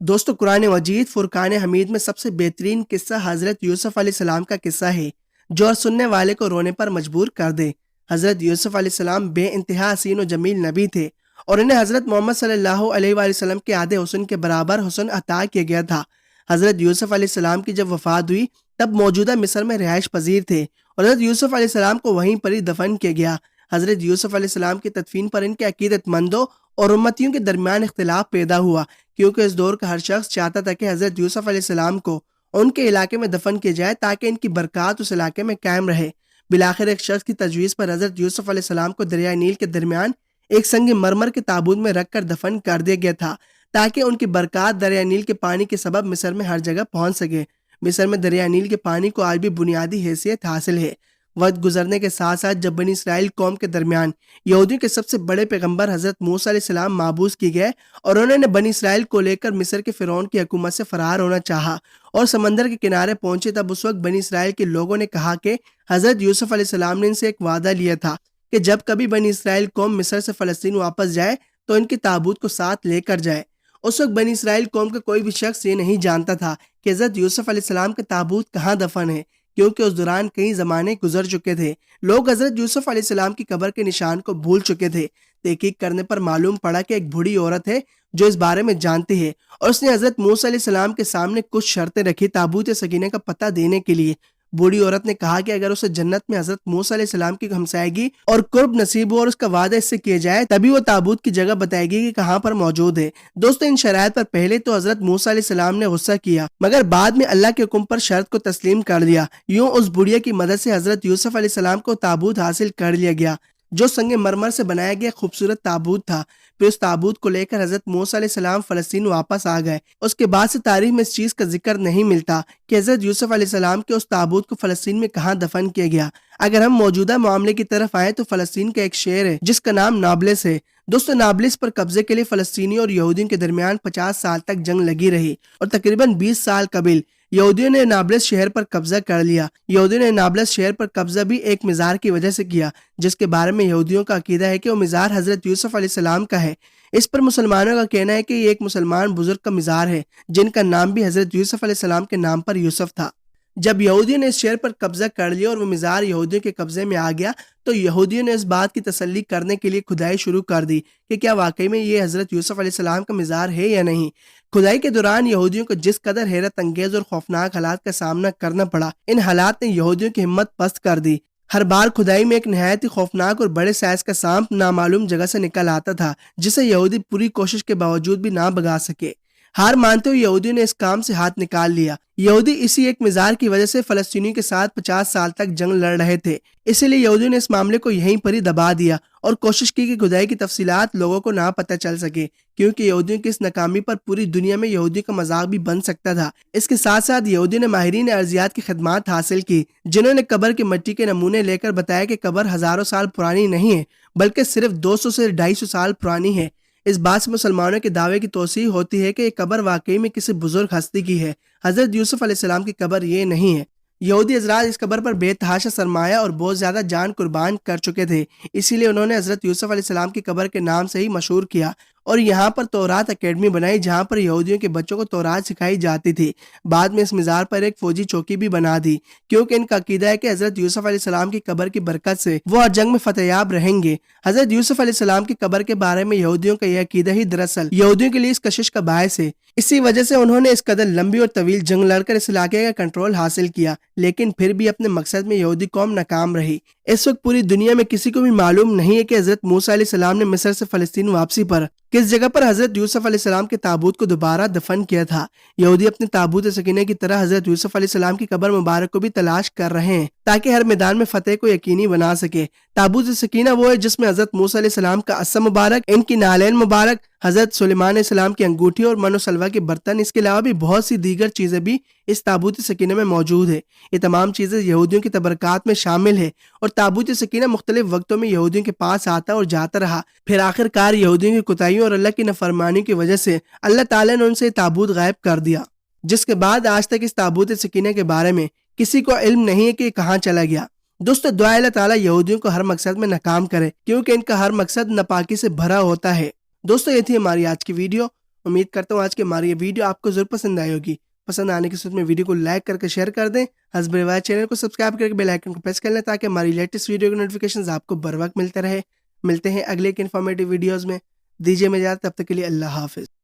دوستو قرآن مجید فرقان حمید میں سب سے بہترین قصہ حضرت یوسف علیہ السلام کا قصہ ہے جو سننے والے کو رونے پر مجبور کر دے۔ حضرت یوسف علیہ السلام بے انتہا حسین و جمیل نبی تھے اور انہیں حضرت محمد صلی اللہ علیہ وآلہ وسلم کے آدھے حسن کے برابر حسن عطا کیا گیا تھا۔ حضرت یوسف علیہ السلام کی جب وفات ہوئی تب موجودہ مصر میں رہائش پذیر تھے اور حضرت یوسف علیہ السلام کو وہیں پر ہی دفن کیا گیا۔ حضرت یوسف علیہ السلام کی تدفین پر ان کے عقیدت مندوں اور امتیوں کے درمیان اختلاف پیدا ہوا، کیونکہ اس دور کا ہر شخص چاہتا تھا کہ حضرت یوسف علیہ السلام کو ان کے علاقے میں دفن کیا جائے تاکہ ان کی برکات اس علاقے میں قائم رہے۔ بالآخر ایک شخص کی تجویز پر حضرت یوسف علیہ السلام کو دریائے نیل کے درمیان ایک سنگ مرمر کے تابوت میں رکھ کر دفن کر دیا گیا تھا تاکہ ان کی برکات دریائے نیل کے پانی کے سبب مصر میں ہر جگہ پہنچ سکے۔ مصر میں دریائے نیل کے پانی کو آج بھی بنیادی حیثیت حاصل ہے۔ وقت گزرنے کے ساتھ ساتھ جب بنی اسرائیل قوم کے درمیان یہودیوں کے سب سے بڑے پیغمبر حضرت موسیٰ علیہ السلام محبوس کی گئے اور انہوں نے بنی اسرائیل کو لے کر مصر کے فرعون کی حکومت سے فرار ہونا چاہا اور سمندر کے کنارے پہنچے، تب اس وقت بنی اسرائیل کے لوگوں نے کہا کہ حضرت یوسف علیہ السلام نے ان سے ایک وعدہ لیا تھا کہ جب کبھی بنی اسرائیل قوم مصر سے فلسطین واپس جائے تو ان کی تابوت کو ساتھ لے کر جائے۔ اس وقت بنی اسرائیل قوم کا کوئی بھی شخص یہ نہیں جانتا تھا کہ حضرت یوسف علیہ السلام کا تابوت کہاں دفن ہے، کیونکہ اس دوران کئی زمانے گزر چکے تھے۔ لوگ حضرت یوسف علیہ السلام کی قبر کے نشان کو بھول چکے تھے۔ تحقیق کرنے پر معلوم پڑا کہ ایک بوڑھی عورت ہے جو اس بارے میں جانتی ہے اور اس نے حضرت موسیٰ علیہ السلام کے سامنے کچھ شرطیں رکھی تابوت سکینہ کا پتہ دینے کے لیے۔ بوڑھی عورت نے کہا کہ اگر اسے جنت میں حضرت موسیٰ علیہ السلام کی ہمسائیگی اور قرب نصیب ہو اور اس کا وعدہ اس سے کیا جائے تبھی وہ تابوت کی جگہ بتائے گی کہ کہاں پر موجود ہے۔ دوستو، ان شرائط پر پہلے تو حضرت موسیٰ علیہ السلام نے غصہ کیا، مگر بعد میں اللہ کے حکم پر شرط کو تسلیم کر دیا۔ یوں اس بڑھیا کی مدد سے حضرت یوسف علیہ السلام کو تابوت حاصل کر لیا گیا جو سنگ مرمر سے بنایا گیا خوبصورت تابوت تھا۔ پھر اس تابوت کو لے کر حضرت موسیٰ علیہ السلام فلسطین واپس آ گئے۔ اس کے بعد سے تاریخ میں اس چیز کا ذکر نہیں ملتا کہ حضرت یوسف علیہ السلام کے اس تابوت کو فلسطین میں کہاں دفن کیا گیا۔ اگر ہم موجودہ معاملے کی طرف آئیں تو فلسطین کا ایک شہر ہے جس کا نام نابلس ہے۔ دوستو، نابلس پر قبضے کے لیے فلسطینیوں اور یہودیوں کے درمیان 50 سال تک جنگ لگی رہی اور تقریباً 20 سال قبل یہودیوں نے نابلس شہر پر قبضہ کر لیا۔ یہودیوں نے نابلس شہر پر قبضہ بھی ایک مزار کی وجہ سے کیا جس کے بارے میں یہودیوں کا عقیدہ ہے کہ وہ مزار حضرت یوسف علیہ السلام کا ہے۔ اس پر مسلمانوں کا کہنا ہے کہ یہ ایک مسلمان بزرگ کا مزار ہے جن کا نام بھی حضرت یوسف علیہ السلام کے نام پر یوسف تھا۔ جب یہودیوں نے اس شہر پر قبضہ کر لیا اور وہ مزار یہودیوں کے قبضے میں آ گیا تو یہودیوں نے اس بات کی تسلی کرنے کے لیے کھدائی شروع کر دی کہ کیا واقعی میں یہ حضرت یوسف علیہ السلام کا مزار ہے یا نہیں۔ کھدائی کے دوران یہودیوں کو جس قدر حیرت انگیز اور خوفناک حالات کا سامنا کرنا پڑا، ان حالات نے یہودیوں کی ہمت پست کر دی۔ ہر بار کھدائی میں ایک نہایت ہی خوفناک اور بڑے سائز کا سانپ نامعلوم جگہ سے نکل آتا تھا جسے یہودی پوری کوشش کے باوجود بھی نہ بھگا سکے۔ ہار مانتے ہوئے یہودیوں نے اس کام سے ہاتھ نکال لیا۔ یہودی اسی ایک مزار کی وجہ سے فلسطینیوں کے ساتھ 50 سال تک جنگ لڑ رہے تھے، اسی لیے یہودیوں نے اس معاملے کو یہیں پر ہی دبا دیا اور کوشش کی کہ کھدائی کی تفصیلات لوگوں کو نہ پتہ چل سکے، کیونکہ یہودیوں کی اس ناکامی پر پوری دنیا میں یہودیوں کا مذاق بھی بن سکتا تھا۔ اس کے ساتھ ساتھ یہودیوں نے ماہرین ارضیات کی خدمات حاصل کی جنہوں نے قبر کی مٹی کے نمونے لے کر بتایا کہ قبر ہزاروں سال پرانی نہیں ہے بلکہ صرف 200 سے 250 سال پرانی ہے۔ اس بات سے مسلمانوں کے دعوے کی توثیق ہوتی ہے کہ یہ قبر واقعی میں کسی بزرگ ہستی کی ہے۔ حضرت یوسف علیہ السلام کی قبر یہ نہیں ہے۔ یہودی حضرات اس قبر پر بے تحاشا سرمایہ اور بہت زیادہ جان قربان کر چکے تھے، اسی لیے انہوں نے حضرت یوسف علیہ السلام کی قبر کے نام سے ہی مشہور کیا اور یہاں پر تورات اکیڈمی بنائی جہاں پر یہودیوں کے بچوں کو تورات سکھائی جاتی تھی۔ بعد میں اس مزار پر ایک فوجی چوکی بھی بنا دی کیونکہ ان کا عقیدہ ہے کہ حضرت یوسف علیہ السلام کی قبر کی برکت سے وہ ہر جنگ میں فتح یاب رہیں گے۔ حضرت یوسف علیہ السلام کی قبر کے بارے میں یہودیوں کا یہ عقیدہ ہی دراصل یہودیوں کے لیے اس کشش کا باعث ہے۔ اسی وجہ سے انہوں نے اس قدر لمبی اور طویل جنگ لڑ کر اس علاقے کا کنٹرول حاصل کیا، لیکن پھر بھی اپنے مقصد میں یہودی قوم ناکام رہی۔ اس وقت پوری دنیا میں کسی کو بھی معلوم نہیں ہے کہ حضرت موسیٰ علیہ السلام نے مصر سے فلسطین واپسی پر کس جگہ پر حضرت یوسف علیہ السلام کے تابوت کو دوبارہ دفن کیا تھا۔ یہودی اپنے تابوت سکینہ کی طرح حضرت یوسف علیہ السلام کی قبر مبارک کو بھی تلاش کر رہے ہیں تاکہ ہر میدان میں فتح کو یقینی بنا سکے۔ تابوت سکینہ وہ ہے جس میں حضرت موسیٰ علیہ السلام کا عصا مبارک، ان کی نالین مبارک، حضرت سلیمان علیہ السلام کی انگوٹھی اور من و سلوہ کے برتن، اس کے علاوہ بھی بہت سی دیگر چیزیں بھی اس تابوت سکینہ میں موجود ہے۔ یہ تمام چیزیں یہودیوں کی تبرکات میں شامل ہے اور تابوت سکینہ مختلف وقتوں میں یہودیوں کے پاس آتا اور جاتا رہا۔ پھر آخر کار یہودیوں کی کوتاہیوں اور اللہ کی نافرمانی کی وجہ سے اللہ تعالیٰ نے ان سے تابوت غائب کر دیا، جس کے بعد آج تک اس تابوت سکینہ کے بارے میں کسی کو علم نہیں ہے کہ کہاں چلا گیا۔ دوستو، دعا اللہ تعالیٰ یہودیوں کو ہر مقصد میں ناکام کرے کیونکہ ان کا ہر مقصد ناپاکی سے بھرا ہوتا ہے۔ دوستو، یہ تھی ہماری آج کی ویڈیو۔ امید کرتا ہوں آج کی ہماری یہ ویڈیو آپ کو ضرور پسند آئی ہوگی۔ پسند آنے کی صورت میں ویڈیو کو لائک کر کے شیئر کر دیں، حسب روایت چینل کو سبسکرائب کر کے بیل آئیکن کو پریس کر لیں تاکہ ہماری لیٹسٹ ویڈیو کی نوٹیفیکیشنز آپ کو بر وقت ملتے رہے۔ ملتے ہیں اگلے ایک انفارمیٹیو ویڈیوز میں، دیجیے میں اجازت، تب تک کے لیے اللہ حافظ۔